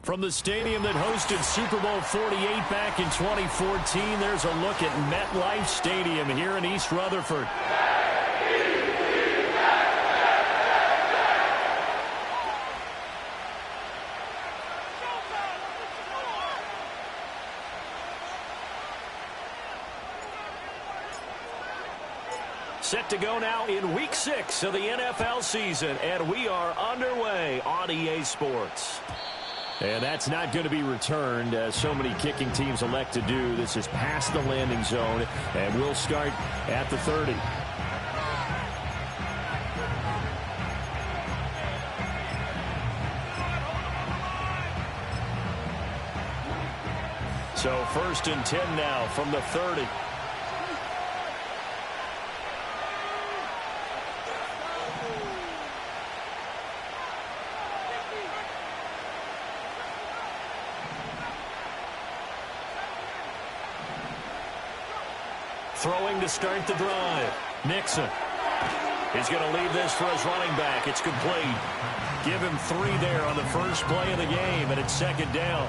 From the stadium that hosted Super Bowl 48 back in 2014, there's a look at MetLife Stadium here in East Rutherford. Set to go now in Week 6 of the NFL season, and we are underway on EA Sports. And that's not going to be returned, as so many kicking teams elect to do. This is past the landing zone, and we'll start at the 30. So 1st and 10 now from the 30. Throwing to start the drive. Nixon. He's going to leave this for his running back. It's complete. Give him 3 there on the first play of the game, and it's 2nd down.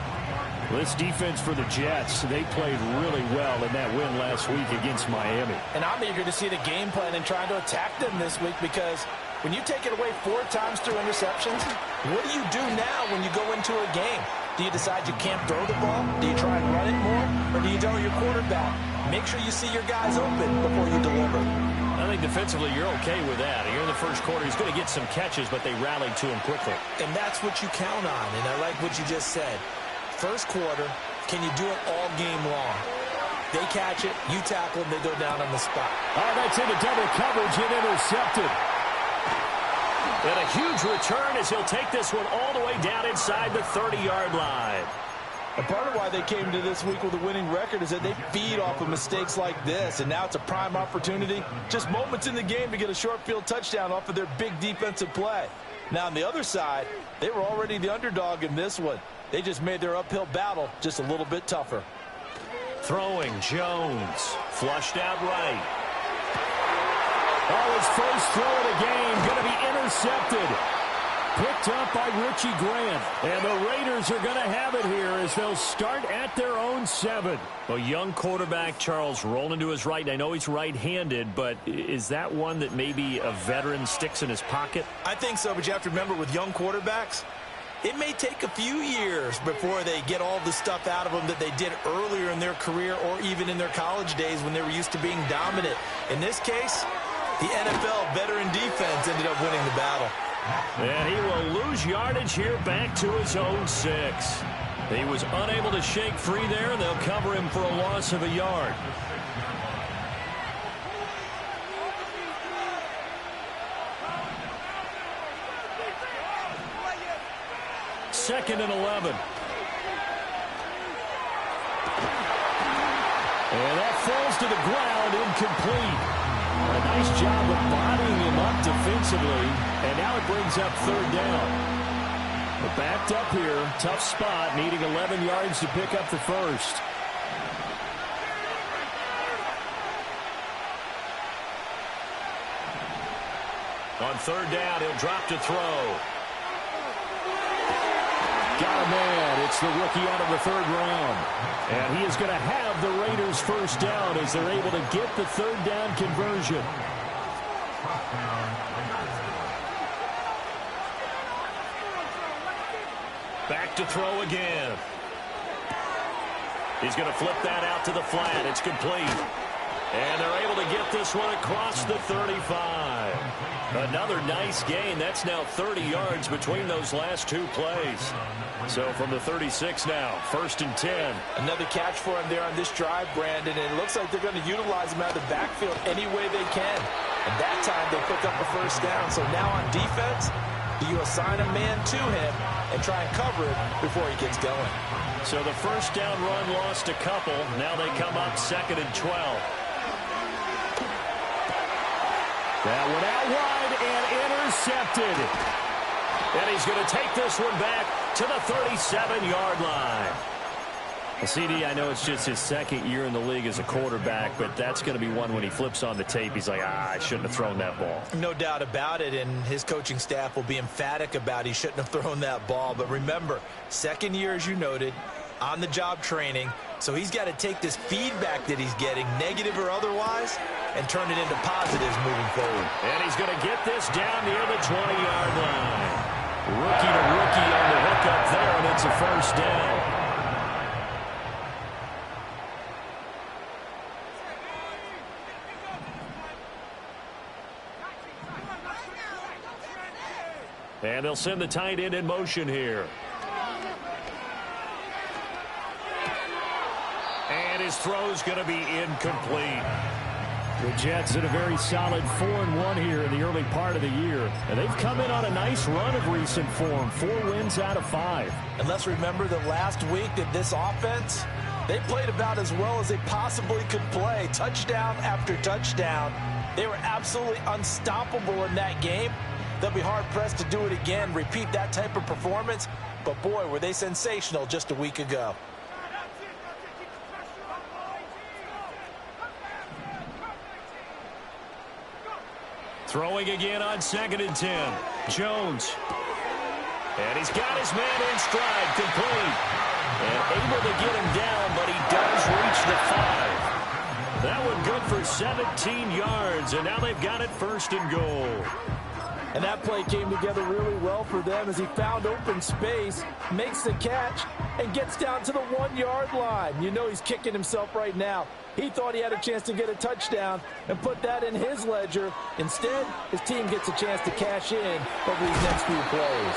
This defense for the Jets, they played really well in that win last week against Miami. And I'm eager to see the game plan and trying to attack them this week, because when you take it away 4 times through interceptions, what do you do now when you go into a game? Do you decide you can't throw the ball? Do you try and run it more? Or do you tell your quarterback, make sure you see your guys open before you deliver? I think defensively you're okay with that. Here in the first quarter, he's going to get some catches, but they rallied to him quickly. And that's what you count on, and I like what you just said. First quarter, can you do it all game long? They catch it, you tackle them, they go down on the spot. Oh, that's into double coverage and intercepted. And a huge return as he'll take this one all the way down inside the 30-yard line. And part of why they came to this week with a winning record is that they feed off of mistakes like this, and now it's a prime opportunity. Just moments in the game to get a short field touchdown off of their big defensive play. Now on the other side, they were already the underdog in this one. They just made their uphill battle just a little bit tougher. Throwing, Jones, flushed out right. Oh, his first throw of the game going to be intercepted. Picked up by Richie Grant. And the Raiders are going to have it here as they'll start at their own 7. A young quarterback, Charles, rolling to his right. I know he's right-handed, but is that one that maybe a veteran sticks in his pocket? I think so, but you have to remember with young quarterbacks, it may take a few years before they get all the stuff out of them that they did earlier in their career or even in their college days when they were used to being dominant. In this case, the NFL veteran defense ended up winning the battle. And he will lose yardage here back to his own 6. He was unable to shake free there, and they'll cover him for a loss of a yard. Second and 11. And that falls to the ground, incomplete. A nice job of bodying him up defensively, and now it brings up 3rd down. But backed up here, tough spot, needing 11 yards to pick up the first. On 3rd down, he'll drop to throw. Got a man. It's the rookie out of the 3rd round. And he is going to have the Raiders first down as they're able to get the 3rd down conversion. Back to throw again. He's going to flip that out to the flat. It's complete. And they're able to get this one across the 35. Another nice gain. That's now 30 yards between those last 2 plays. So from the 36 now, 1st and 10. Another catch for him there on this drive, Brandon, and it looks like they're going to utilize him out of the backfield any way they can. And that time they pick up a first down. So now on defense, do you assign a man to him and try and cover it before he gets going? So the first down run lost a couple. Now they come up 2nd and 12. That one out wide and intercepted. And he's going to take this one back to the 37-yard line. Well, CD, I know it's just his second year in the league as a quarterback, but that's going to be one when he flips on the tape. He's like, I shouldn't have thrown that ball. No doubt about it, and his coaching staff will be emphatic about he shouldn't have thrown that ball. But remember, second year, as you noted, on-the-job training, so he's got to take this feedback that he's getting, negative or otherwise, and turn it into positives moving forward. And he's going to get this down near the 20-yard line. Rookie to rookie on the hook up there, and it's a first down. And they'll send the tight end in motion here. And his throw's going to be incomplete. The Jets in a very solid 4-1 here in the early part of the year. And they've come in on a nice run of recent form. 4 wins out of 5. And let's remember that last week that this offense, they played about as well as they possibly could play. Touchdown after touchdown. They were absolutely unstoppable in that game. They'll be hard-pressed to do it again, repeat that type of performance. But, boy, were they sensational just a week ago. Throwing again on 2nd and 10. Jones. And he's got his man in stride, complete. And able to get him down, but he does reach the 5. That one good for 17 yards, and now they've got it 1st and goal. And that play came together really well for them as he found open space, makes the catch, and gets down to the 1-yard line. You know he's kicking himself right now. He thought he had a chance to get a touchdown and put that in his ledger. Instead, his team gets a chance to cash in over these next few plays.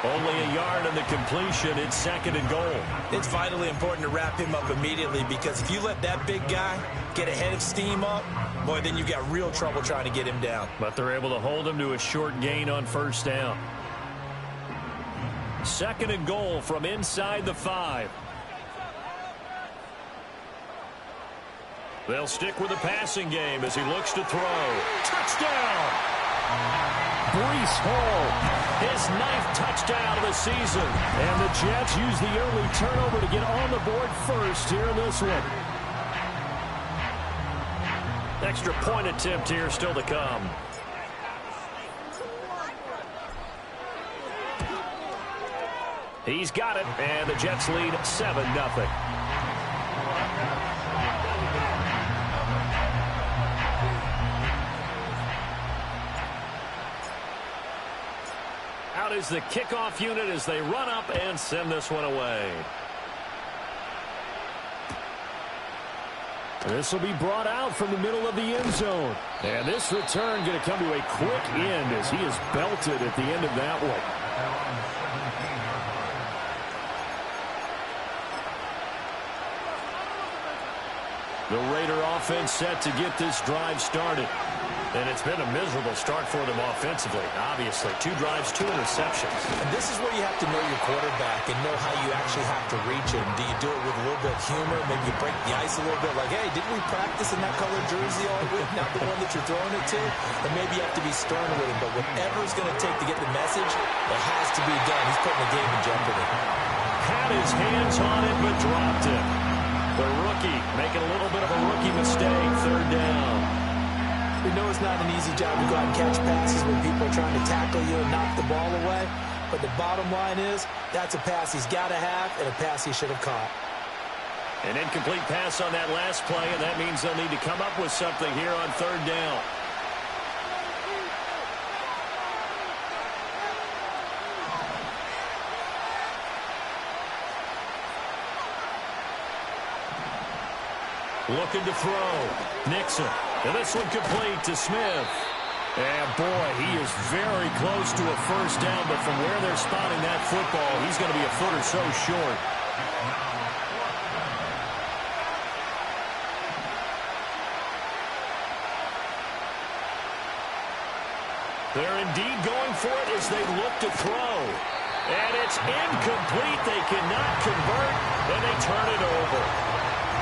Only a yard on the completion. It's 2nd and goal. It's vitally important to wrap him up immediately because if you let that big guy get ahead of steam up, boy, then you've got real trouble trying to get him down. But they're able to hold him to a short gain on 1st down. 2nd and goal from inside the 5. They'll stick with the passing game as he looks to throw. Touchdown! Breece Hall, his 9th touchdown of the season. And the Jets use the early turnover to get on the board first here in this one. Extra point attempt here still to come. He's got it, and the Jets lead 7-0. Out is the kickoff unit as they run up and send this one away. This will be brought out from the middle of the end zone. And this return going to come to a quick end as he is belted at the end of that one. The Raider offense set to get this drive started. And it's been a miserable start for them offensively, obviously. 2 drives, 2 interceptions. And this is where you have to know your quarterback and know how you actually have to reach him. Do you do it with a little bit of humor? Maybe you break the ice a little bit, like, hey, didn't we practice in that colored jersey all week? Not the one that you're throwing it to? And maybe you have to be stern with him. But whatever it's going to take to get the message, it has to be done. He's putting the game in jeopardy. Had his hands on it, but dropped it. The rookie making a little bit of a rookie mistake, 3rd down. We know it's not an easy job to go out and catch passes when people are trying to tackle you and knock the ball away. But the bottom line is, that's a pass he's got to have and a pass he should have caught. An incomplete pass on that last play, and that means they'll need to come up with something here on 3rd down. Looking to throw. Nixon. And this one complete to Smith. And, boy, he is very close to a 1st down, but from where they're spotting that football, he's going to be a foot or so short. They're indeed going for it as they look to throw. And it's incomplete. They cannot convert, and they turn it over.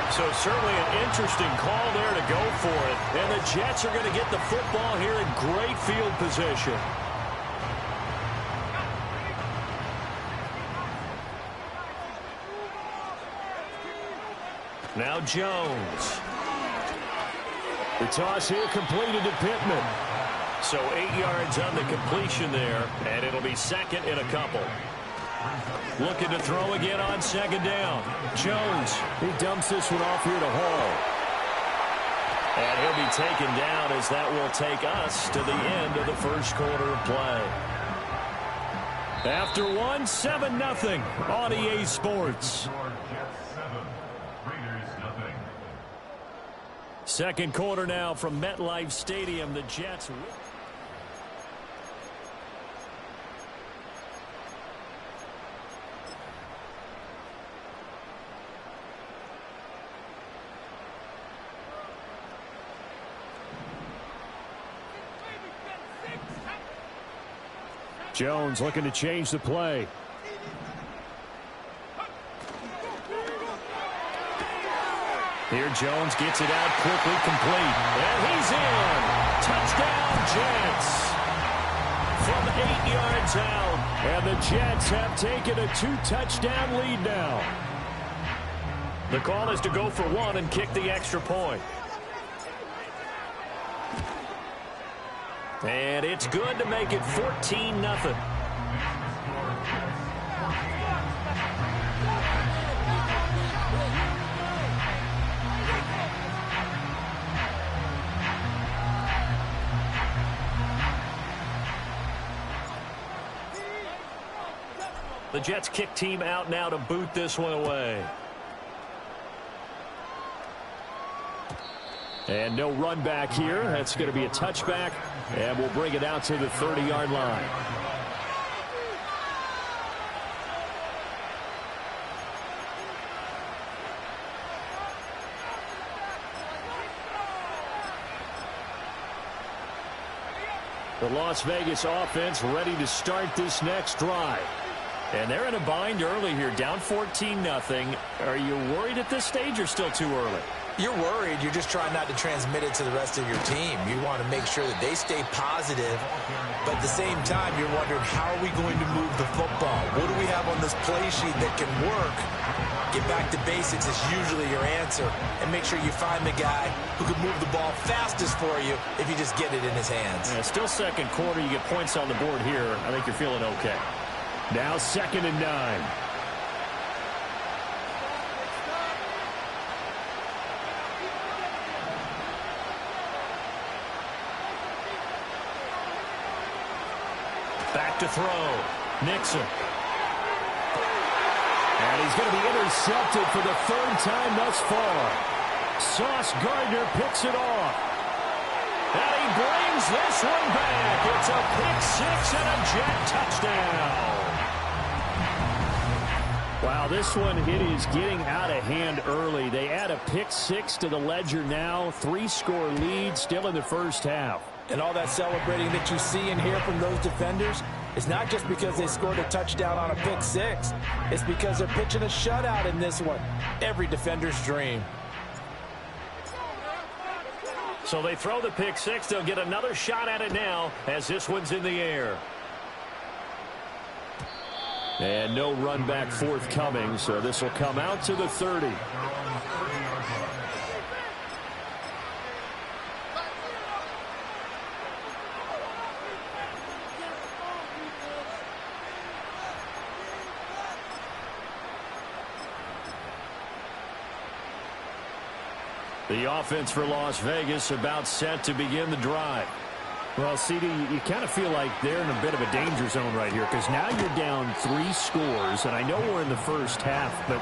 So certainly an interesting call there to go for it. And the Jets are going to get the football here in great field position. Now Jones. The toss here completed to Pittman. So 8 yards on the completion there, and it'll be second in a couple. Looking to throw again on second down. Jones. He dumps this one off here to Hall. And he'll be taken down as that will take us to the end of the first quarter of play. After one, 7-0 on EA Sports. Second quarter now from MetLife Stadium. The Jets. Jones looking to change the play. Here Jones gets it out quickly, complete. And he's in. Touchdown Jets. From 8 yards out. And the Jets have taken a 2-touchdown lead now. The call is to go for one and kick the extra point. And it's good to make it 14-0. The Jets kick team out now to boot this one away. And no run back here. That's going to be a touchback. And we'll bring it out to the 30-yard line. The Las Vegas offense ready to start this next drive. And they're in a bind early here, down 14-0. Are you worried at this stage or still too early? You're worried. You're just trying not to transmit it to the rest of your team. You want to make sure that they stay positive, but at the same time, you're wondering, how are we going to move the football? What do we have on this play sheet that can work? Get back to basics is usually your answer, and make sure you find the guy who can move the ball fastest for you if you just get it in his hands. Yeah, still second quarter. You get points on the board here. I think you're feeling okay. Now 2nd and 9. Back to throw. Nixon. And he's going to be intercepted for the 3rd time thus far. Sauce Gardner picks it off. And he brings this one back. It's a pick-6 and a Jet touchdown. Wow, this one, it is getting out of hand early. They add a pick-6 to the ledger now. 3-score lead still in the first half. And all that celebrating that you see and hear from those defenders is not just because they scored a touchdown on a pick-6. It's because they're pitching a shutout in this one. Every defender's dream. So they throw the pick-6. They'll get another shot at it now as this one's in the air. And no run back forthcoming, so this will come out to the 30. The offense for Las Vegas about set to begin the drive. Well, CD, you kind of feel like they're in a bit of a danger zone right here because now you're down 3 scores, and I know we're in the first half, but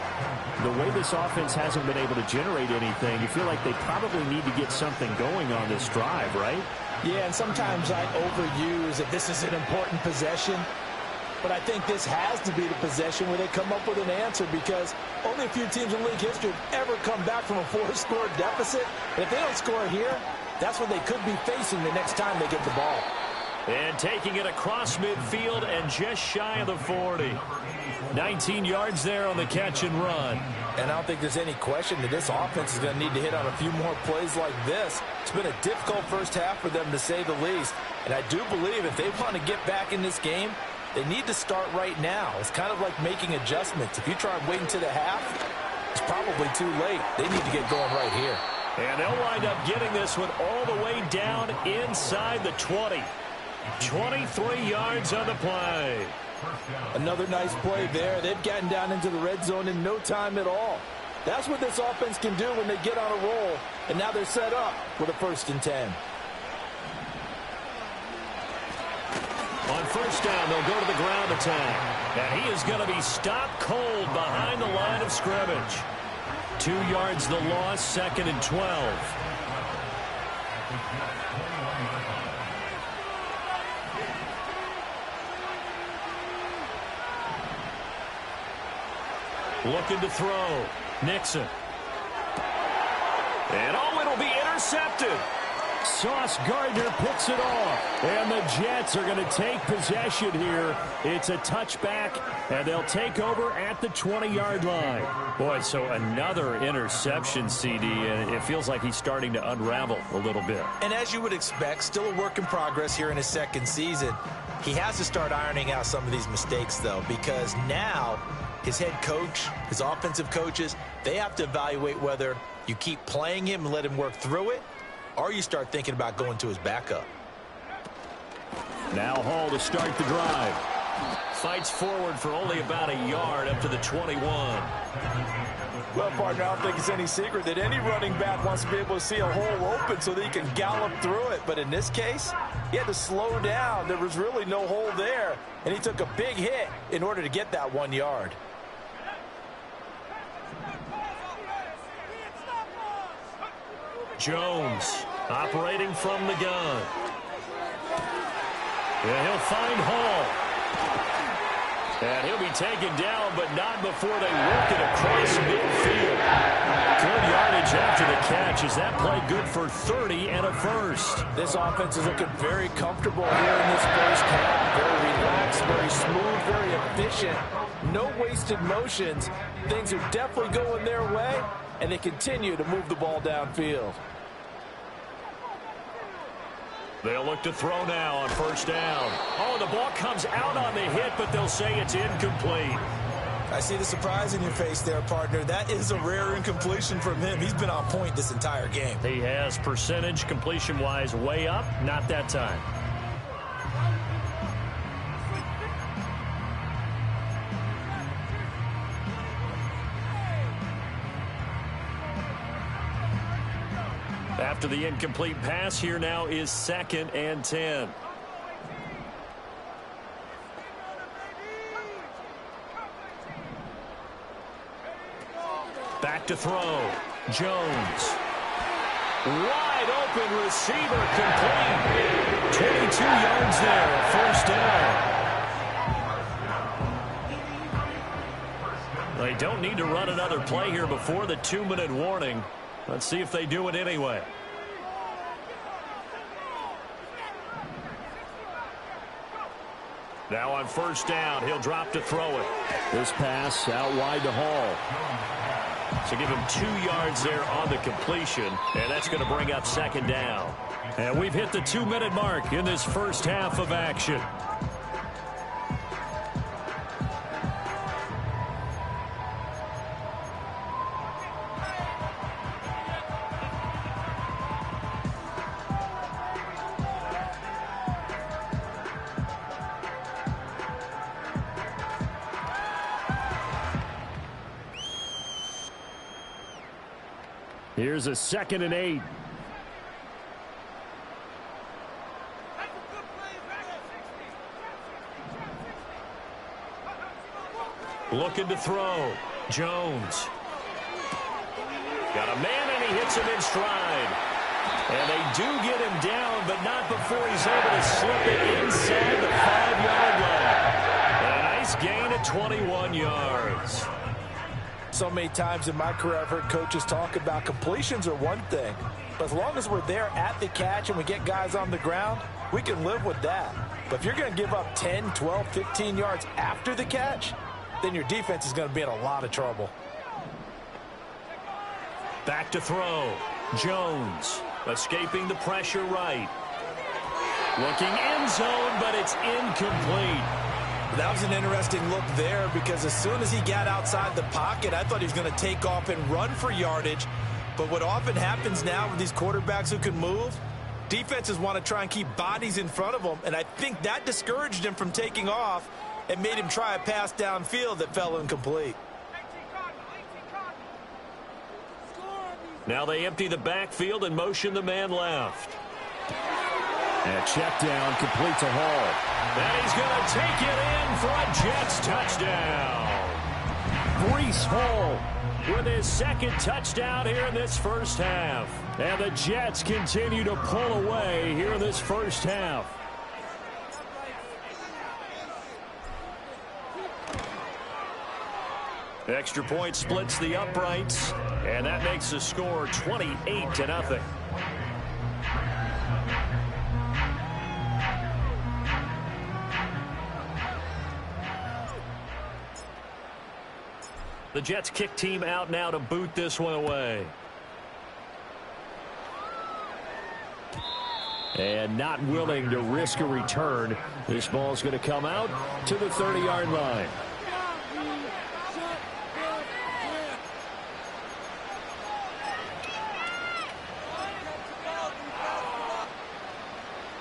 the way this offense hasn't been able to generate anything, you feel like they probably need to get something going on this drive, right? Yeah, and sometimes I overuse that this is an important possession, but I think this has to be the possession where they come up with an answer because only a few teams in league history have ever come back from a 4-score deficit. And if they don't score here, that's what they could be facing the next time they get the ball. And taking it across midfield and just shy of the 40. 19 yards there on the catch and run. And I don't think there's any question that this offense is going to need to hit on a few more plays like this. It's been a difficult first half for them, to say the least. And I do believe if they want to get back in this game, they need to start right now. It's kind of like making adjustments. If you try waiting to the half, It's probably too late. They need to get going right here. And they'll wind up getting this one all the way down inside the 20. 23 yards on the play. Another nice play there. They've gotten down into the red zone in no time at all. That's what this offense can do when they get on a roll. And now they're set up with a 1st and 10. On 1st down, they'll go to the ground attack. And he is going to be stopped cold behind the line of scrimmage. 2 yards the loss, 2nd and 12. Looking to throw. Nixon. And it'll be intercepted. Sauce Gardner picks it off. And the Jets are going to take possession here. It's a touchback, and they'll take over at the 20-yard line. Boy, so another interception, CD, and it feels like he's starting to unravel a little bit. And as you would expect, still a work in progress here in his 2nd season. He has to start ironing out some of these mistakes, though, because now his head coach, his offensive coaches, they have to evaluate whether you keep playing him and let him work through it, or you start thinking about going to his backup. Now Hall to start the drive. Fights forward for only about a yard up to the 21. Well, partner, I don't think it's any secret that any running back wants to be able to see a hole open so that he can gallop through it. But in this case, he had to slow down. There was really no hole there, and he took a big hit in order to get that 1 yard. Jones operating from the gun. And he'll find Hall. And he'll be taken down, but not before they work it across midfield. Good yardage after the catch. Is that play good for 30 and a 1st? This offense is looking very comfortable here in this 1st half. Very relaxed, very smooth, very efficient. No wasted motions. Things are definitely going their way, and they continue to move the ball downfield. They'll look to throw now on 1st down. Oh, the ball comes out on the hit, but they'll say it's incomplete. I see the surprise in your face there, partner. That is a rare incompletion from him. He's been on point this entire game. He has percentage completion-wise way up, not that time. After the incomplete pass, here now is 2nd and 10. Back to throw. Jones. Wide open receiver complete. 22 yards there, 1st down. They don't need to run another play here before the 2-minute warning. Let's see if they do it anyway. Now on 1st down, he'll drop to throw it. This pass out wide to Hall. So give him 2 yards there on the completion, and that's going to bring up 2nd down. And we've hit the 2-minute mark in this 1st half of action. Here's a 2nd and 8. Looking to throw. Jones. Got a man, and he hits him in stride. And they do get him down, but not before he's able to slip it inside the 5-yard line. A nice gain at 21 yards. So many times in my career I've heard coaches talk about completions are one thing, but as long as we're there at the catch and we get guys on the ground, we can live with that. But if you're going to give up 10, 12, 15 yards after the catch, then your defense is going to be in a lot of trouble. Back to throw. Jones escaping the pressure right. Looking end zone, but it's incomplete. That was an interesting look there because as soon as he got outside the pocket, I thought he was going to take off and run for yardage. But what often happens now with these quarterbacks who can move, defenses want to try and keep bodies in front of them, and I think that discouraged him from taking off and made him try a pass downfield that fell incomplete. Now they empty the backfield and motion the man left. And check down, complete to Hall. And he's going to take it in for a Jets touchdown. Breece Hall with his second touchdown here in this first half. And the Jets continue to pull away here in this first half. Extra point splits the uprights, and that makes the score 28-0. The Jets kick team out now to boot this one away. And not willing to risk a return. This ball's going to come out to the 30-yard line.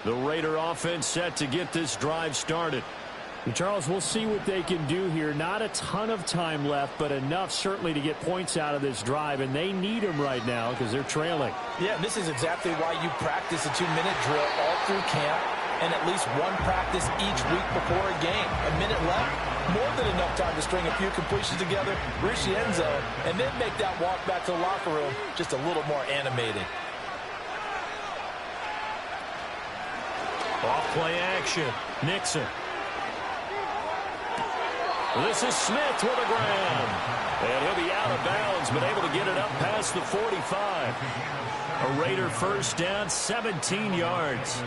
The Raider offense set to get this drive started. Charles, we'll see what they can do here. Not a ton of time left, but enough certainly to get points out of this drive, and they need them right now because they're trailing. Yeah, this is exactly why you practice a 2-minute drill all through camp and at least one practice each week before a game. A minute left, more than enough time to string a few completions together, reach the end zone, and then make that walk back to the locker room just a little more animated. Off play action, Nixon. This is Smith with a grab. And he'll be out of bounds, but able to get it up past the 45. A Raider first down, 17 yards.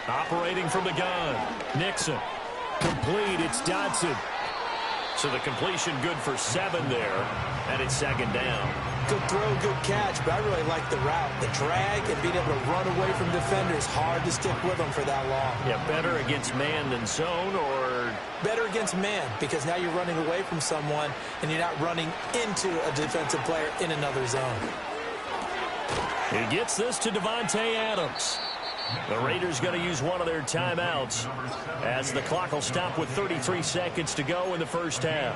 Operating from the gun. Nixon. Complete. It's Dodson. So the completion good for 7 there. And it's second down. Good throw, good catch, but I really like the route. The drag and being able to run away from defenders, hard to stick with them for that long. Yeah, better against man than zone, or? Better against man, because now you're running away from someone and you're not running into a defensive player in another zone. He gets this to Devontae Adams. The Raiders going to use one of their timeouts as the clock will stop with 33 seconds to go in the first half.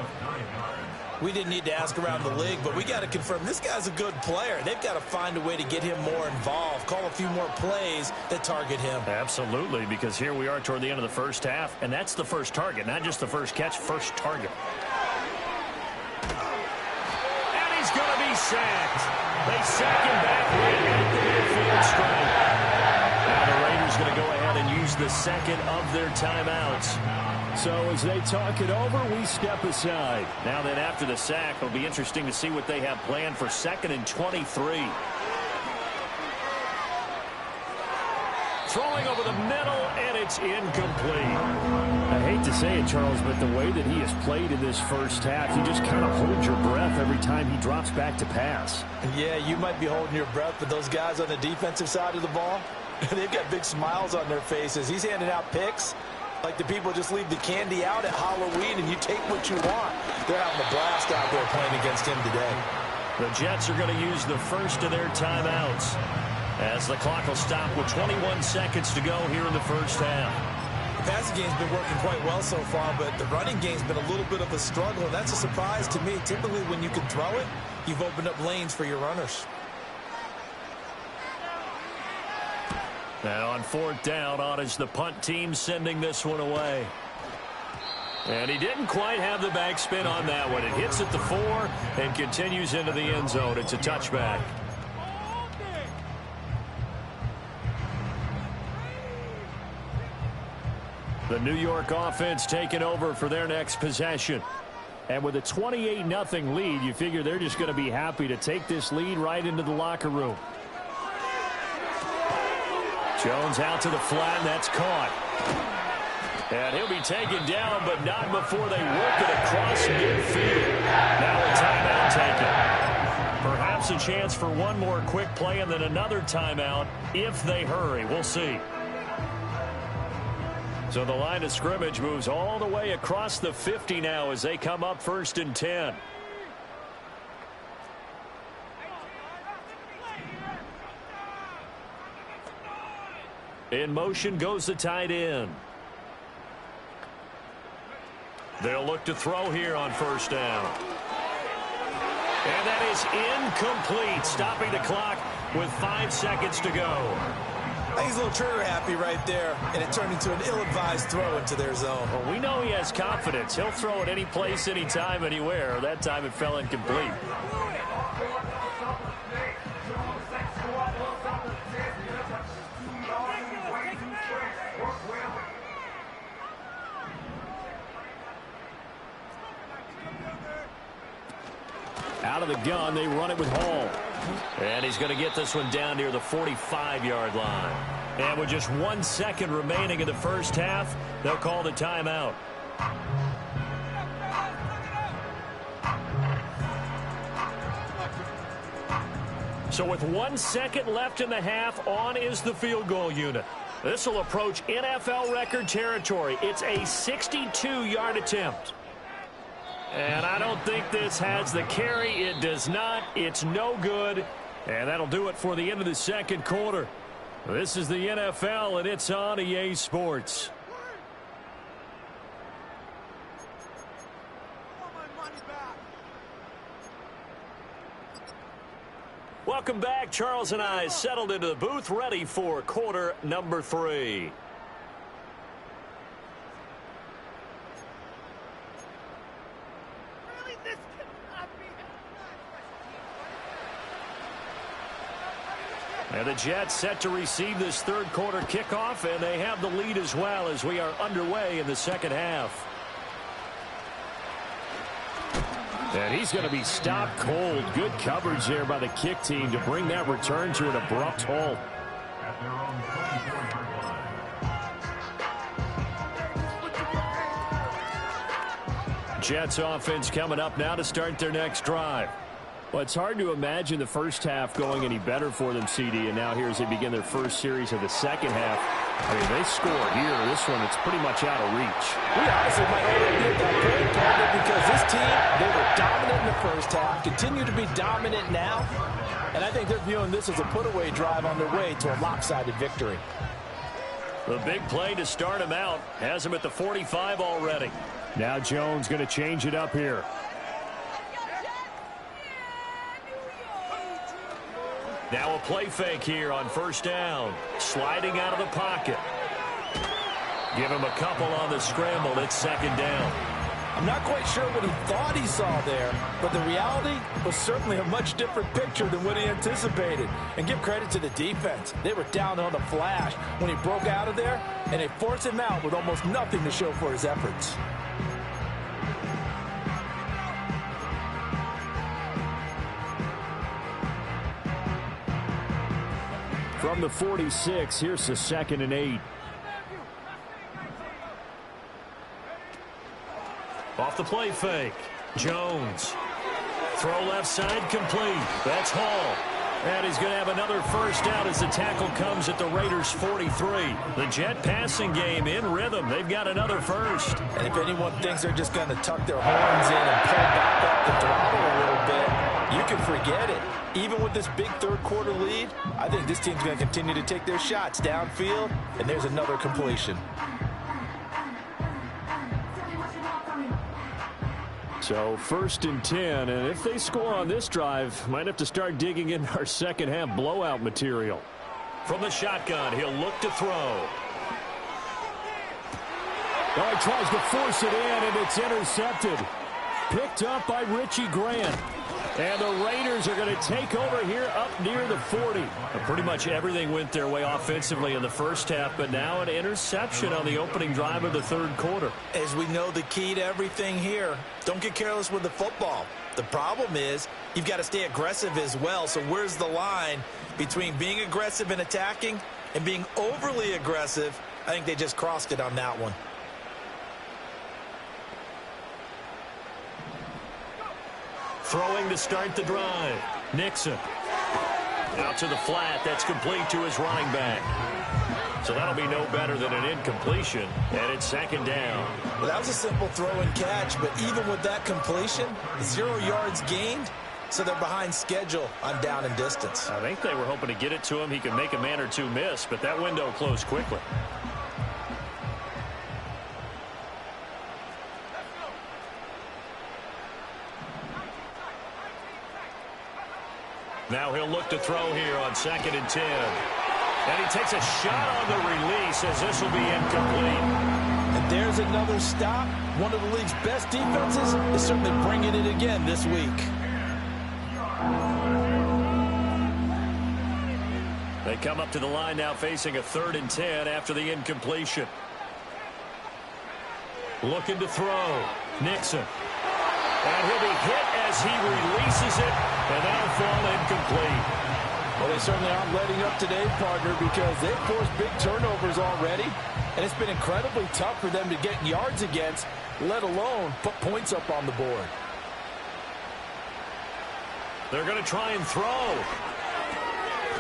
We didn't need to ask around the league, but we got to confirm this guy's a good player. They've got to find a way to get him more involved, call a few more plays that target him. Absolutely, because here we are toward the end of the first half, and that's the first target, not just the first catch, first target. And he's going to be sacked. They sack him back right at the midfield stripe. Now the Raiders going to go ahead and use the second of their timeouts. So as they talk it over, we step aside. Now then, after the sack, it'll be interesting to see what they have planned for 2nd and 23. Throwing over the middle, and it's incomplete. I hate to say it, Charles, but the way that he has played in this first half, you just kind of hold your breath every time he drops back to pass. Yeah, you might be holding your breath, but those guys on the defensive side of the ball, they've got big smiles on their faces. He's handing out picks like the people just leave the candy out at Halloween and you take what you want. They're having a blast out there playing against him today. The Jets are going to use the first of their timeouts as the clock will stop with 21 seconds to go here in the first half. The passing game's been working quite well so far, but the running game's been a little bit of a struggle, and that's a surprise to me. Typically, when you can throw it, you've opened up lanes for your runners. Now on 4th down, on is the punt team sending this one away. And he didn't quite have the backspin on that one. It hits at the 4 and continues into the end zone. It's a touchback. The New York offense taking over for their next possession. And with a 28-0 lead, you figure they're just going to be happy to take this lead right into the locker room. Jones out to the flat, and that's caught. And he'll be taken down, but not before they work it across midfield. Now a timeout taken. Perhaps perhaps a chance for one more quick play and then another timeout if they hurry. We'll see. So the line of scrimmage moves all the way across the 50 now as they come up 1st and 10. In motion goes the tight end. They'll look to throw here on 1st down. And that is incomplete, stopping the clock with 5 seconds to go. I think he's a little trigger happy right there, and it turned into an ill-advised throw into their zone. Well, we know he has confidence. He'll throw it any place, anytime, anywhere. That time it fell incomplete. Out of the gun, they run it with Hall. And he's going to get this one down near the 45-yard line. And with just 1 second remaining in the first half, they'll call the timeout. So with 1 second left in the half, on is the field goal unit. This will approach NFL record territory. It's a 62-yard attempt. And I don't think this has the carry. It does not. It's no good. And that'll do it for the end of the second quarter. This is the NFL, and it's on EA Sports. Welcome back. Charles and I settled into the booth, ready for quarter number 3. And the Jets set to receive this third quarter kickoff, and they have the lead as well as we are underway in the second half. And he's going to be stopped cold. Good coverage there by the kick team to bring that return to an abrupt halt. Jets offense coming up now to start their next drive. Well, it's hard to imagine the first half going any better for them, CD, and now here as they begin their first series of the second half. I mean, they score here. This one, it's pretty much out of reach. We honestly might already be at that point, partner, because this team, they were dominant in the first half, continue to be dominant now, and I think they're viewing this as a put-away drive on their way to a lopsided victory. The big play to start him out has him at the 45 already. Now Jones going to change it up here. Now a play fake here on 1st down. Sliding out of the pocket. Give him a couple on the scramble. It's 2nd down. I'm not quite sure what he thought he saw there, but the reality was certainly a much different picture than what he anticipated. And give credit to the defense. They were down on the flash when he broke out of there, and they forced him out with almost nothing to show for his efforts. From the 46, here's the 2nd and 8. Off the play fake. Jones. Throw left side complete. That's Hall. And he's going to have another first down as the tackle comes at the Raiders' 43. The Jet passing game in rhythm. They've got another first. And if anyone thinks they're just going to tuck their horns in and pull back up the throttle a little bit, you can forget it. Even with this big third quarter lead, I think this team's going to continue to take their shots downfield, and there's another completion. So 1st and 10, and if they score on this drive, might have to start digging in our second half blowout material. From the shotgun, he'll look to throw. Oh, he tries to force it in, and it's intercepted. Picked up by Richie Grant. And the Raiders are going to take over here up near the 40. Pretty much everything went their way offensively in the first half, but now an interception on the opening drive of the third quarter. As we know, the key to everything here, don't get careless with the football. The problem is you've got to stay aggressive as well. So where's the line between being aggressive and attacking and being overly aggressive? I think they just crossed it on that one. Throwing to start the drive. Nixon. Out to the flat. That's complete to his running back. So that'll be no better than an incompletion, and it's second down. Well, that was a simple throw and catch, but even with that completion, 0 yards gained, so they're behind schedule on down and distance. I think they were hoping to get it to him. He could make a man or two miss, but that window closed quickly. Now he'll look to throw here on 2nd and 10. And he takes a shot on the release as this will be incomplete. And there's another stop. One of the league's best defenses is certainly bringing it again this week. They come up to the line now facing a 3rd and 10 after the incompletion. Looking to throw. Nixon. And he'll be hit as he releases it, and that'll fall incomplete. Well, they certainly aren't letting up today, partner, because they've forced big turnovers already, and it's been incredibly tough for them to get yards against, let alone put points up on the board. They're going to try and throw.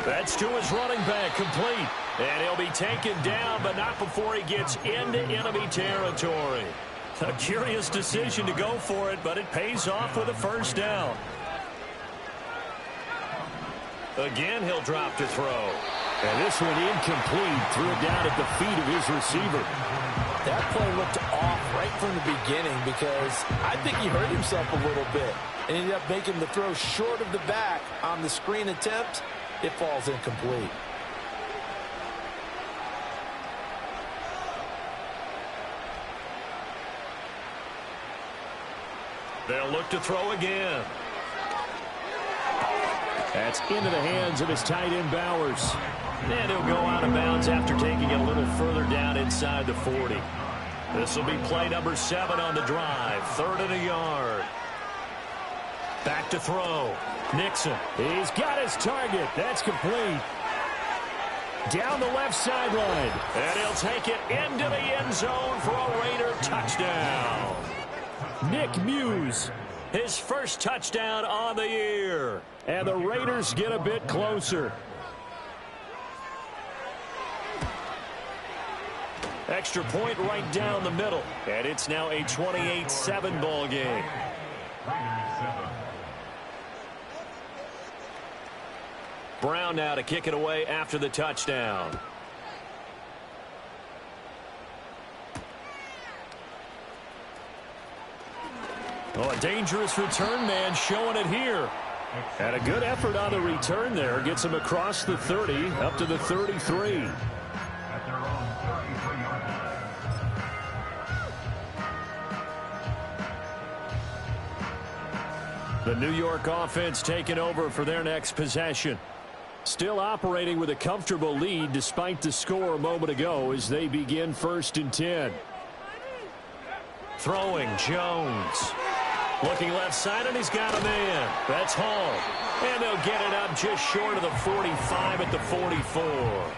That's to his running back, complete. And he'll be taken down, but not before he gets into enemy territory. A curious decision to go for it, but it pays off with a first down. Again, he'll drop to throw. And this one incomplete. Threw it down at the feet of his receiver. That play looked off right from the beginning because I think he hurt himself a little bit. And ended up making the throw short of the back on the screen attempt. It falls incomplete. They'll look to throw again. That's into the hands of his tight end, Bowers. And he'll go out of bounds after taking it a little further down inside the 40. This will be play number 7 on the drive. 3rd and a yard. Back to throw. Nixon. He's got his target. That's complete. Down the left sideline. And he'll take it into the end zone for a Raider touchdown. Nick Muse. His first touchdown on the year. And the Raiders get a bit closer. Extra point right down the middle. And it's now a 28-7 ball game. Brown now to kick it away after the touchdown. Oh, a dangerous return man showing it here. And a good effort on the return there. Gets him across the 30 up to the 33. The New York offense taking over for their next possession. Still operating with a comfortable lead despite the score a moment ago as they begin 1st and 10. Throwing Jones. Looking left side, and he's got a man. That's Hall. And they'll get it up just short of the 45 at the 44.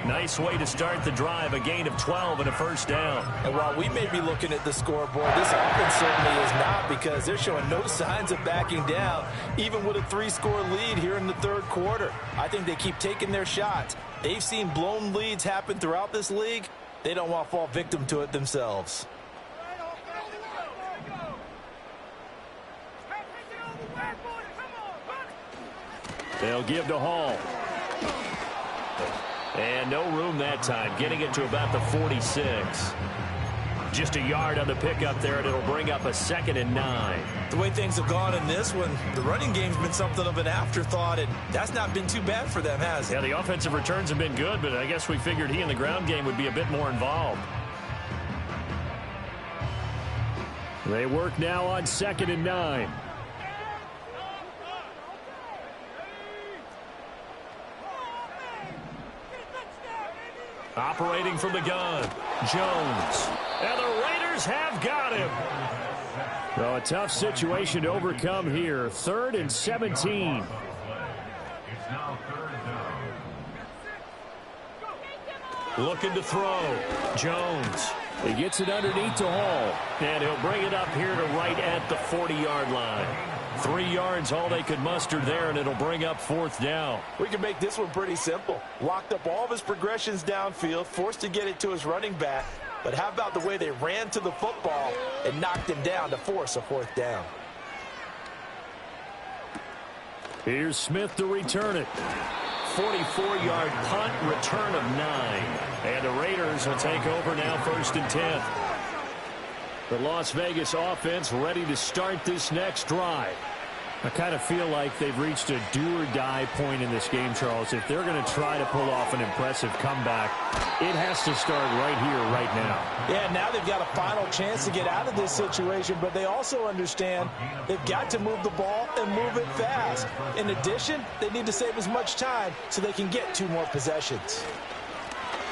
Nice way to start the drive, a gain of 12 and a first down. And while we may be looking at the scoreboard, this offense certainly is not, because they're showing no signs of backing down, even with a 3-score lead here in the 3rd quarter. I think they keep taking their shots. They've seen blown leads happen throughout this league. They don't want to fall victim to it themselves. They'll give to Hall. And no room that time, getting it to about the 46. Just a yard on the pickup there, and it'll bring up a 2nd and 9. The way things have gone in this one, the running game's been something of an afterthought, and that's not been too bad for them, has it? Yeah, the offensive returns have been good, but I guess we figured he in the ground game would be a bit more involved. They work now on 2nd and 9. Operating from the gun, Jones. And the Raiders have got him. Well, a tough situation to overcome here. 3rd and 17. Looking to throw. Jones. He gets it underneath to Hall, and he'll bring it up here to right at the 40-yard line. 3 yards, all they could muster there, and it'll bring up 4th down. We can make this one pretty simple. Locked up all of his progressions downfield, forced to get it to his running back. But how about the way they ran to the football and knocked him down to force a 4th down? Here's Smith to return it. 44-yard punt, return of 9. And the Raiders will take over now 1st and 10. The Las Vegas offense ready to start this next drive. I kind of feel like they've reached a do-or-die point in this game, Charles. If they're going to try to pull off an impressive comeback, it has to start right here, right now. Yeah, now they've got a final chance to get out of this situation, but they also understand they've got to move the ball and move it fast. In addition, they need to save as much time so they can get 2 more possessions.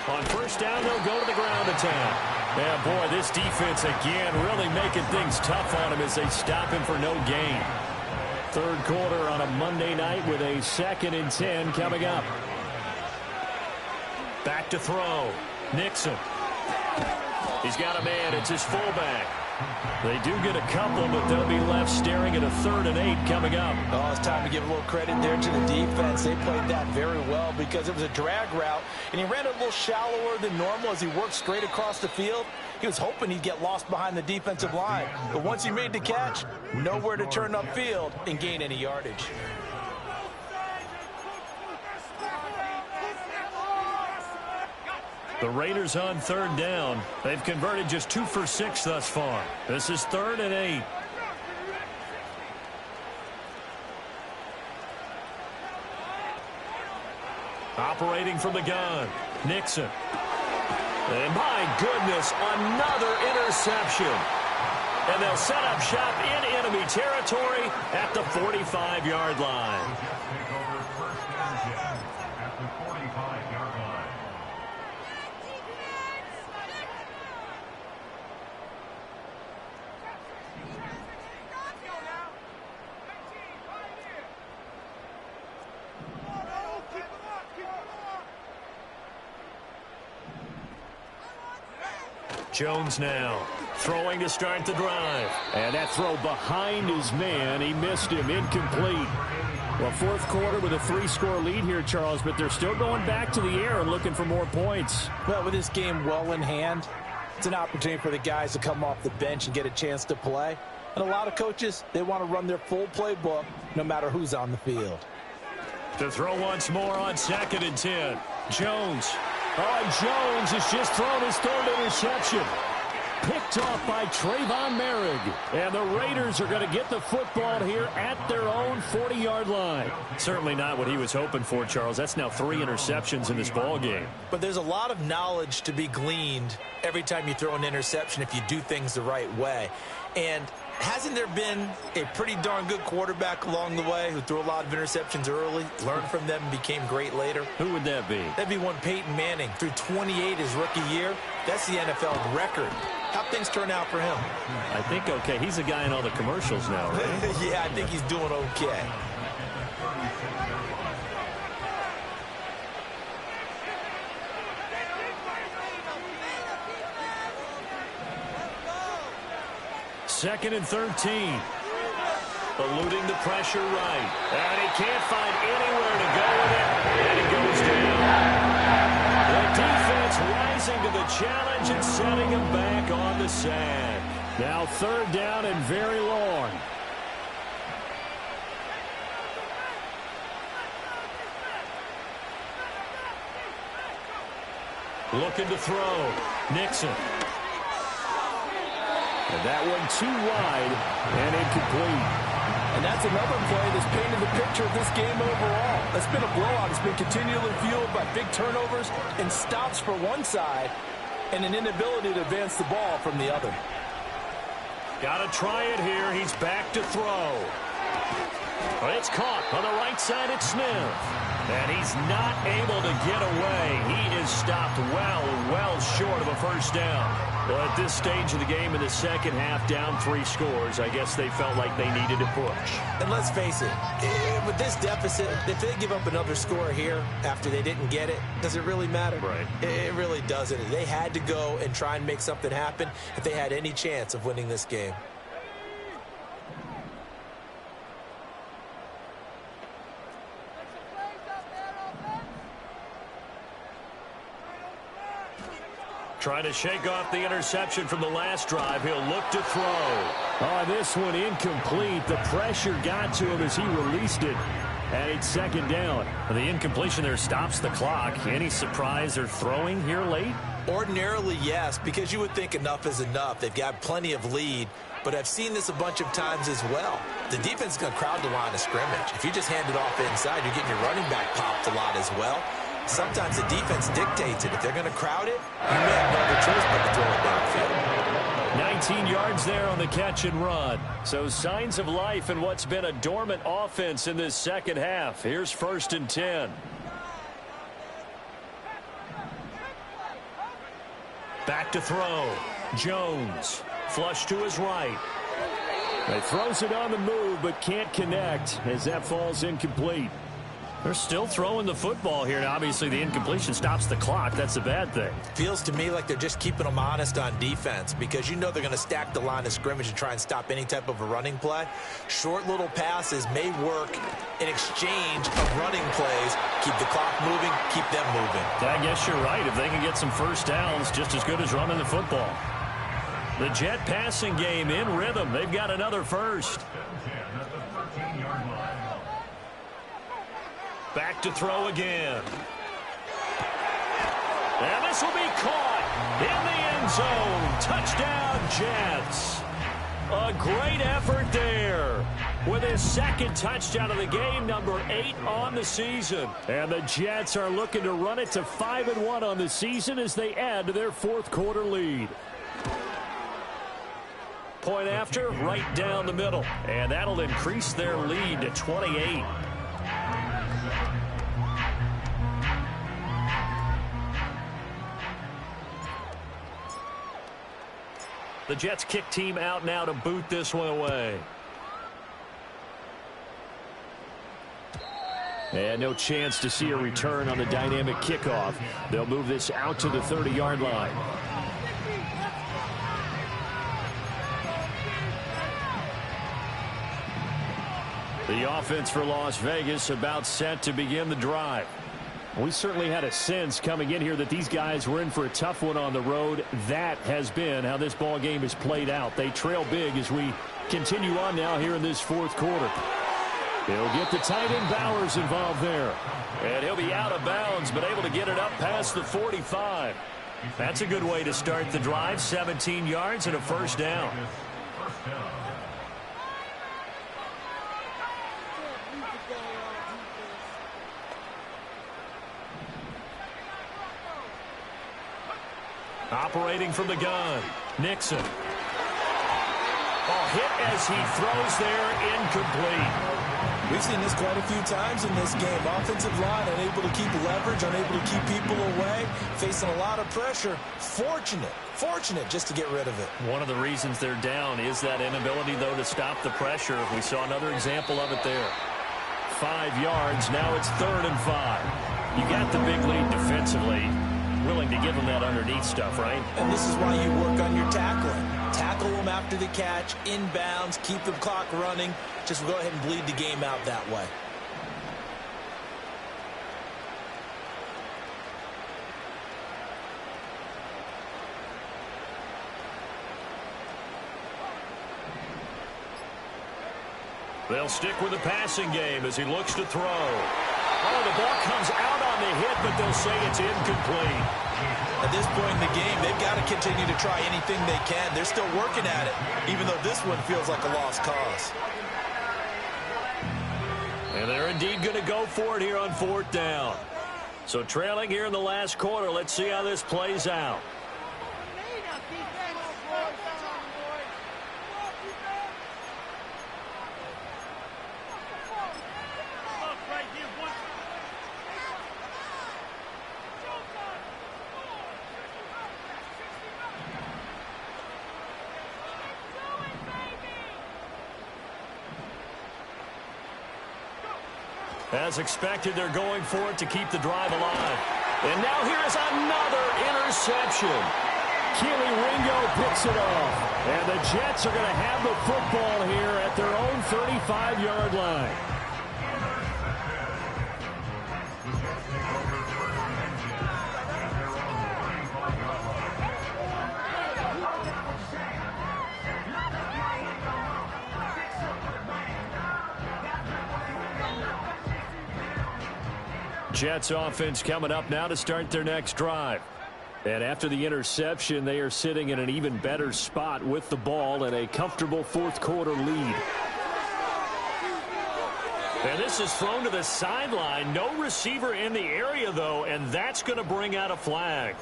On 1st down, they'll go to the ground attack. Yeah, boy, this defense again really making things tough on him as they stop him for no gain. 3rd quarter on a Monday night with a 2nd and 10 coming up. Back to throw. Nixon. He's got a man. It's his fullback. They do get a couple, but they'll be left staring at a 3rd and 8 coming up. Oh, it's time to give a little credit there to the defense. They played that very well because it was a drag route, and he ran a little shallower than normal as he worked straight across the field. He was hoping he'd get lost behind the defensive line. But once he made the catch, nowhere to turn upfield and gain any yardage. The Raiders on 3rd down. They've converted just 2 for 6 thus far. This is 3rd and 8. Operating from the gun. Nixon. And my goodness, another interception. And they'll set up shop in enemy territory at the 45-yard line. Jones now throwing to start the drive. And that throw behind his man. He missed him. Incomplete. Well, 4th quarter with a 3-score lead here, Charles, but they're still going back to the air and looking for more points. Well, with this game well in hand, it's an opportunity for the guys to come off the bench and get a chance to play. And a lot of coaches, they want to run their full playbook no matter who's on the field. To throw once more on 2nd and 10. Jones. Oh, Jones has just thrown his 3rd interception. Picked off by Trayvon Merrick. And the Raiders are going to get the football here at their own 40-yard line. Certainly not what he was hoping for, Charles. That's now 3 interceptions in this ball game. But there's a lot of knowledge to be gleaned every time you throw an interception if you do things the right way. And hasn't there been a pretty darn good quarterback along the way who threw a lot of interceptions early, learned from them, and became great later? Who would that be? That'd be one Peyton Manning. Threw 28 his rookie year. That's the NFL record. How'd things turn out for him? I think okay. He's a guy in all the commercials now, right? Yeah, I think he's doing okay. Second and 13. Eluding the pressure right. And he can't find anywhere to go with it. And he goes down. The defense rising to the challenge and setting him back on the sand. Now 3rd down and very long. Looking to throw. Nixon. And that one too wide and incomplete. And that's another play that's painted the picture of this game overall. It's been a blowout. It's been continually fueled by big turnovers and stops for one side and an inability to advance the ball from the other. Got to try it here. He's back to throw. It's caught on the right side. It's Smith. And he's not able to get away. He is stopped well short of a first down. Well, at this stage of the game in the second half, down 3 scores, I guess they felt like they needed a push. And let's face it, with this deficit, if they give up another score here after they didn't get it, does it really matter? Right. It really doesn't. They had to go and try and make something happen if they had any chance of winning this game. Trying to shake off the interception from the last drive. He'll look to throw. This one incomplete. The pressure got to him as he released it. And it's second down. The incompletion there stops the clock. Any surprise they're throwing here late? Ordinarily, yes, because you would think enough is enough. They've got plenty of lead, but I've seen this a bunch of times as well. The defense is going to crowd the line of scrimmage. If you just hand it off inside, you're getting your running back popped a lot as well. Sometimes the defense dictates it. If they're going to crowd it, you may have no other choice but to throw it downfield. 19 yards there on the catch and run. So signs of life in what's been a dormant offense in this second half. Here's 1st and 10. Back to throw. Jones. Flush to his right. He throws it on the move but can't connect as that falls incomplete. They're still throwing the football here. Now, obviously, the incompletion stops the clock. That's a bad thing. Feels to me like they're just keeping them honest on defense because you know they're going to stack the line of scrimmage and try and stop any type of a running play. Short little passes may work in exchange of running plays. Keep the clock moving, keep them moving. I guess you're right. If they can get some first downs, just as good as running the football. The Jet passing game in rhythm. They've got another first. Back to throw again. And this will be caught in the end zone. Touchdown, Jets. A great effort there with his second touchdown of the game, number 8 on the season. And the Jets are looking to run it to 5-1 on the season as they add to their 4th quarter lead. Point after, right down the middle. And that'll increase their lead to 28. The Jets kick team out now to boot this one away. And no chance to see a return on the dynamic kickoff. They'll move this out to the 30-yard line. The offense for Las Vegas about set to begin the drive. We certainly had a sense coming in here that these guys were in for a tough one on the road. That has been how this ball game has played out. They trail big as we continue on now here in this 4th quarter. They'll get the tight end Bowers involved there. And he'll be out of bounds, but able to get it up past the 45. That's a good way to start the drive. 17 yards and a first down. Operating from the gun, Nixon. Hit as he throws there, incomplete. We've seen this quite a few times in this game. Offensive line unable to keep leverage, unable to keep people away, facing a lot of pressure. Fortunate just to get rid of it. One of the reasons they're down is that inability, though, to stop the pressure. We saw another example of it there. 5 yards, now it's 3rd and 5. You got the big lead defensively. Willing to give them that underneath stuff, right? And this is why you work on your tackling. Tackle them after the catch, inbounds, keep the clock running. Just go ahead and bleed the game out that way. They'll stick with the passing game as he looks to throw. The ball comes out on the hit, but they'll say it's incomplete. At this point in the game, they've got to continue to try anything they can. They're still working at it, even though this one feels like a lost cause. And they're indeed going to go for it here on 4th down. So trailing here in the last quarter, let's see how this plays out. As expected, they're going for it to keep the drive alive. And now here is another interception. Keely Ringo picks it off. And the Jets are going to have the football here at their own 35-yard line. Jets offense coming up now to start their next drive. And after the interception, they are sitting in an even better spot with the ball and a comfortable fourth-quarter lead. And this is thrown to the sideline. No receiver in the area, though, and that's going to bring out a flag.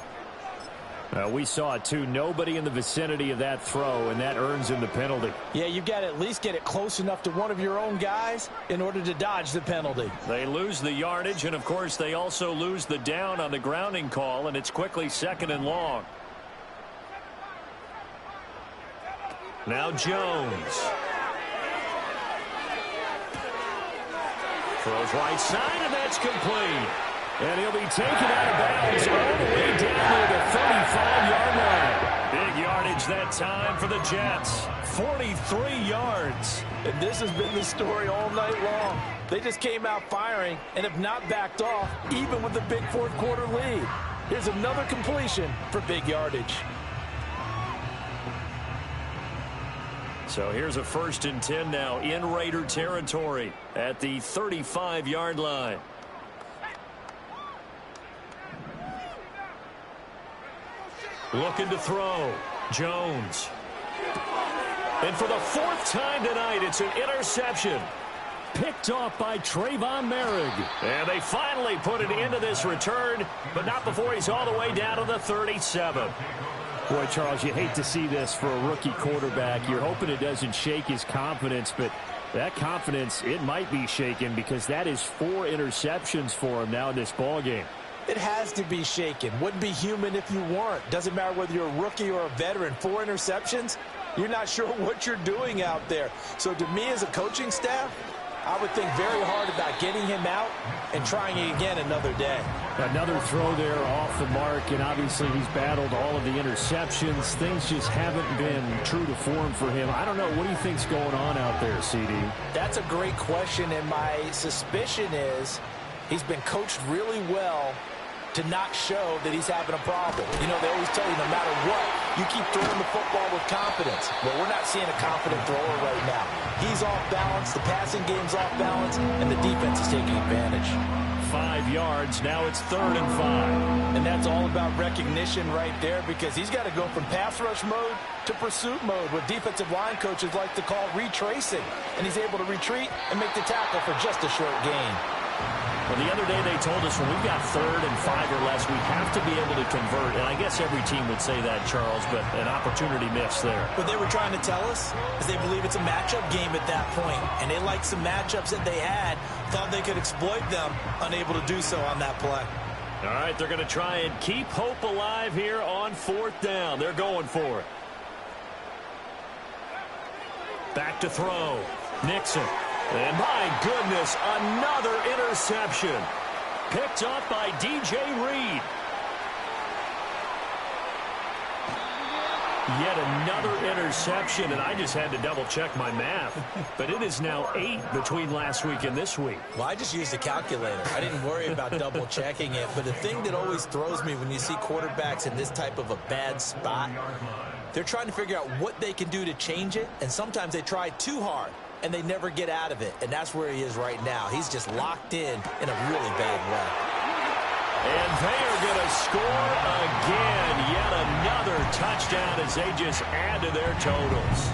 We saw it, too. Nobody in the vicinity of that throw, and that earns him the penalty. Yeah, you've got to at least get it close enough to one of your own guys in order to dodge the penalty. They lose the yardage, and, of course, they also lose the down on the grounding call, and it's quickly 2nd and long. Now Jones. Throws right side, and that's complete. And he'll be taken out of bounds all the way down to the 35-yard line. Big yardage that time for the Jets. 43 yards. And this has been the story all night long. They just came out firing and have not backed off, even with the big fourth-quarter lead. Here's another completion for big yardage. So here's a 1st and 10 now in Raider territory at the 35-yard line. Looking to throw. Jones. And for the 4th time tonight, it's an interception. Picked off by Trayvon Merrick. And they finally put an end to this return, but not before he's all the way down to the 37. Boy, Charles, you hate to see this for a rookie quarterback. You're hoping it doesn't shake his confidence, but that confidence, it might be shaken because that is 4 interceptions for him now in this ballgame. It has to be shaken. Wouldn't be human if you weren't. Doesn't matter whether you're a rookie or a veteran. 4 interceptions, you're not sure what you're doing out there. So to me as a coaching staff, I would think very hard about getting him out and trying it again another day. Another throw there off the mark, and obviously he's battled all of the interceptions. Things just haven't been true to form for him. I don't know. What do you think's going on out there, CD? That's a great question, and my suspicion is he's been coached really well to not show that he's having a problem. You know, they always tell you no matter what, you keep throwing the football with confidence. Well, we're not seeing a confident thrower right now. He's off balance, the passing game's off balance, and the defense is taking advantage. 5 yards, now it's 3rd and 5. And that's all about recognition right there because he's got to go from pass rush mode to pursuit mode, what defensive line coaches like to call retracing. And he's able to retreat and make the tackle for just a short gain. Well, the other day they told us when we've got 3rd and 5 or less, we have to be able to convert. And I guess every team would say that, Charles, but an opportunity missed there. What they were trying to tell us is they believe it's a matchup game at that point. And they liked some matchups that they had, thought they could exploit them, unable to do so on that play. All right, they're going to try and keep hope alive here on 4th down. They're going for it. Back to throw. Nixon. And my goodness, another interception. Picked off by DJ Reed. Yet another interception, and I just had to double-check my math. But it is now 8 between last week and this week. Well, I just used a calculator. I didn't worry about double-checking it. But the thing that always throws me when you see quarterbacks in this type of a bad spot, they're trying to figure out what they can do to change it, and sometimes they try too hard. And they never get out of it. And that's where he is right now. He's just locked in a really bad way. And they are going to score again. Yet another touchdown as they just add to their totals.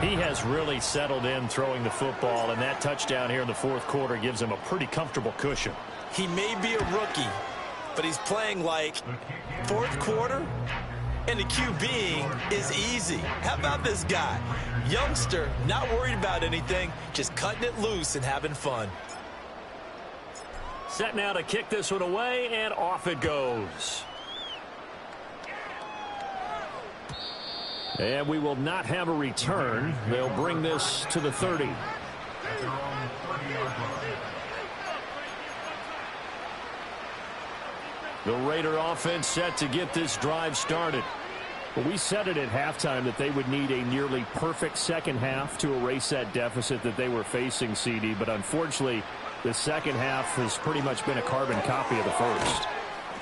He has really settled in throwing the football, and that touchdown here in the 4th quarter gives him a pretty comfortable cushion. He may be a rookie, but he's playing like 4th quarter. And the QBing is easy. How about this guy? Youngster, not worried about anything, just cutting it loose and having fun. Set now to kick this one away, and off it goes. And we will not have a return. They'll bring this to the 30. The Raider offense set to get this drive started. Well, we said it at halftime that they would need a nearly perfect second half to erase that deficit that they were facing, CD. But unfortunately, the second half has pretty much been a carbon copy of the first.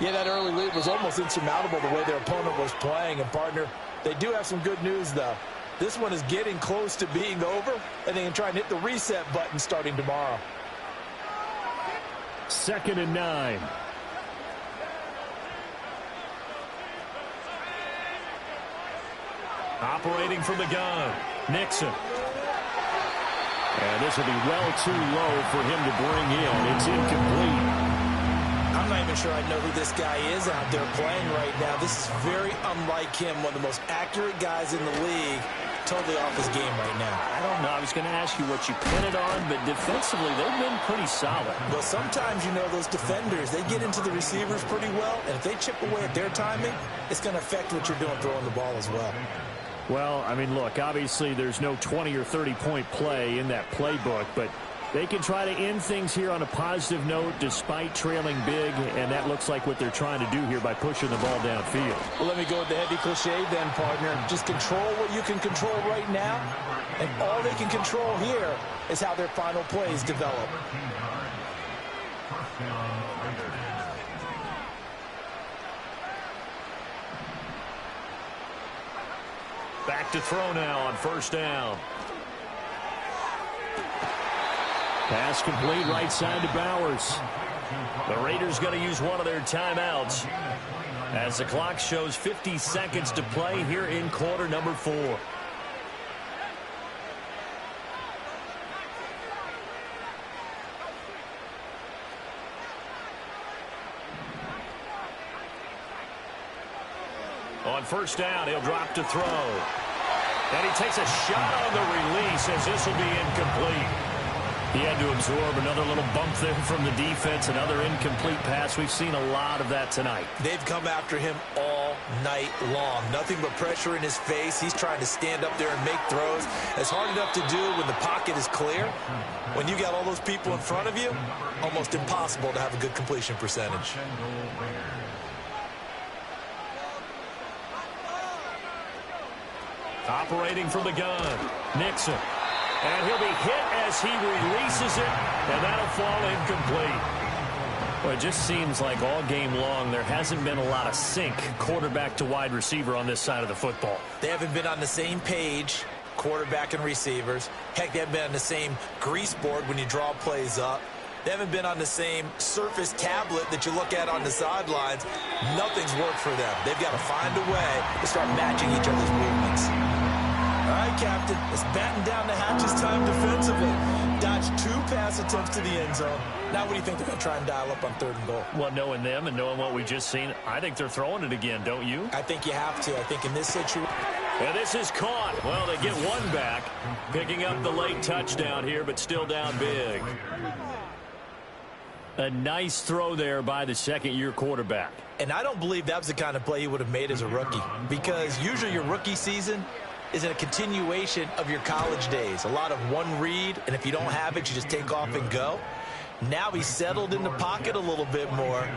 Yeah, that early lead was almost insurmountable the way their opponent was playing. And, partner, they do have some good news, though. This one is getting close to being over, and they can try and hit the reset button starting tomorrow. 2nd and 9. Operating from the gun, Nixon. And this will be well too low for him to bring in. It's incomplete. I'm not even sure I know who this guy is out there playing right now. This is very unlike him, one of the most accurate guys in the league. Totally off his game right now. I don't know. I was going to ask you what you pin it on, but defensively, they've been pretty solid. Well, sometimes, you know, those defenders, they get into the receivers pretty well, and if they chip away at their timing, it's going to affect what you're doing throwing the ball as well. Well, I mean, look, obviously there's no 20 or 30-point play in that playbook, but they can try to end things here on a positive note despite trailing big, and that looks like what they're trying to do here by pushing the ball downfield. Well, let me go with the heavy cliche then, partner. Just control what you can control right now, and all they can control here is how their final plays develop. Back to throw now on 1st down. Pass complete right side to Bowers. The Raiders going to use one of their timeouts as the clock shows 50 seconds to play here in quarter number 4. On 1st down, he'll drop to throw. And he takes a shot on the release as this will be incomplete. He had to absorb another little bump there from the defense, another incomplete pass. We've seen a lot of that tonight. They've come after him all night long. Nothing but pressure in his face. He's trying to stand up there and make throws. It's hard enough to do when the pocket is clear. When you got all those people in front of you, almost impossible to have a good completion percentage. Operating from the gun, Nixon. And he'll be hit as he releases it, and that'll fall incomplete. Well, it just seems like all game long there hasn't been a lot of sync quarterback to wide receiver on this side of the football. They haven't been on the same page, quarterback and receivers. Heck, they haven't been on the same grease board when you draw plays up. They haven't been on the same Surface tablet that you look at on the sidelines. Nothing's worked for them. They've got to find a way to start matching each other's movements. All right, Captain, let's batten down the hatches time defensively. Dodge 2 pass attempts to the end zone. Now what do you think they're going to try and dial up on 3rd and goal? Well, knowing them and knowing what we just seen, I think they're throwing it again, don't you? I think you have to. I think in this situation. And this is caught. Well, they get one back, picking up the late touchdown here, but still down big. A nice throw there by the second-year quarterback. And I don't believe that was the kind of play he would have made as a rookie, because usually your rookie season is in a continuation of your college days. A lot of one read, and if you don't have it, you just take off and go. Now he's settled in the pocket a little bit more,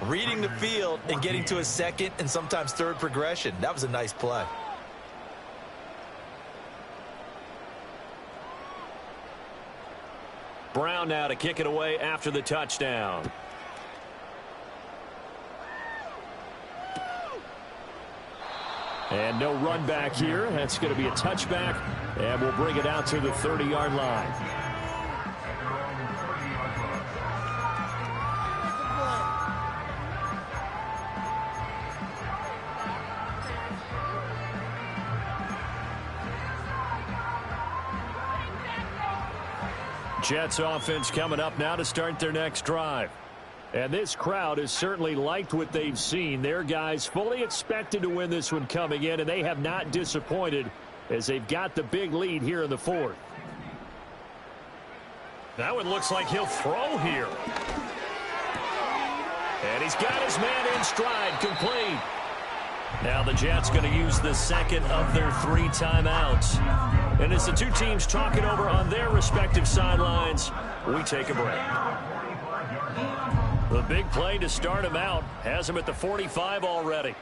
reading the field and getting to a second and sometimes third progression. That was a nice play. Brown now to kick it away after the touchdown. And no run back here. That's going to be a touchback, and we'll bring it out to the 30-yard line. Jets offense coming up now to start their next drive. And this crowd has certainly liked what they've seen. Their guys fully expected to win this one coming in, and they have not disappointed as they've got the big lead here in the 4th. That one looks like he'll throw here. And he's got his man in stride, complete. Now the Jets going to use the second of their 3 timeouts. And as the two teams talk it over on their respective sidelines, we take a break. The big play to start him out has him at the 45 already.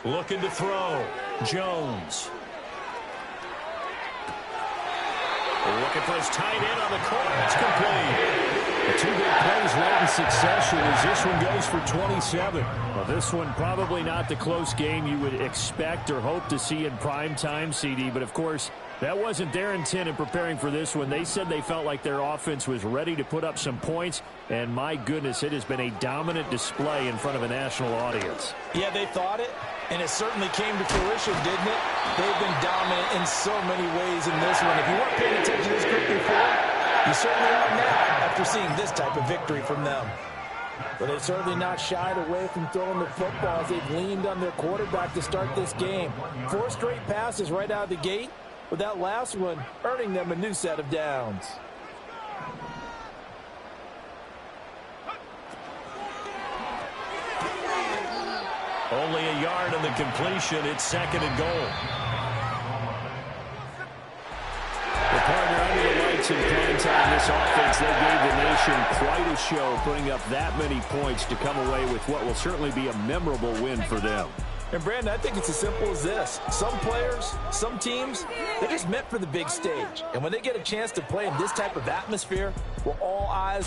Looking to throw. Jones. Looking for his tight end on the corner. It's complete. The 2 big plays right in succession as this one goes for 27. Well, this one probably not the close game you would expect or hope to see in prime time, CD. But, of course, that wasn't their intent in preparing for this one. They said they felt like their offense was ready to put up some points. And, my goodness, it has been a dominant display in front of a national audience. Yeah, they thought it. And it certainly came to fruition, didn't it? They've been dominant in so many ways in this one. If you weren't paying attention to this group before, you certainly are now after seeing this type of victory from them. But they've certainly not shied away from throwing the football as they've leaned on their quarterback to start this game. 4 straight passes right out of the gate, with that last one earning them a new set of downs. Only a yard on the completion. It's 2nd and goal. The partner under the lights in prime time. This offense, they gave the nation quite a show, putting up that many points to come away with what will certainly be a memorable win for them. And, Brandon, I think it's as simple as this. Some players, some teams, they're just meant for the big stage. And when they get a chance to play in this type of atmosphere, where all eyes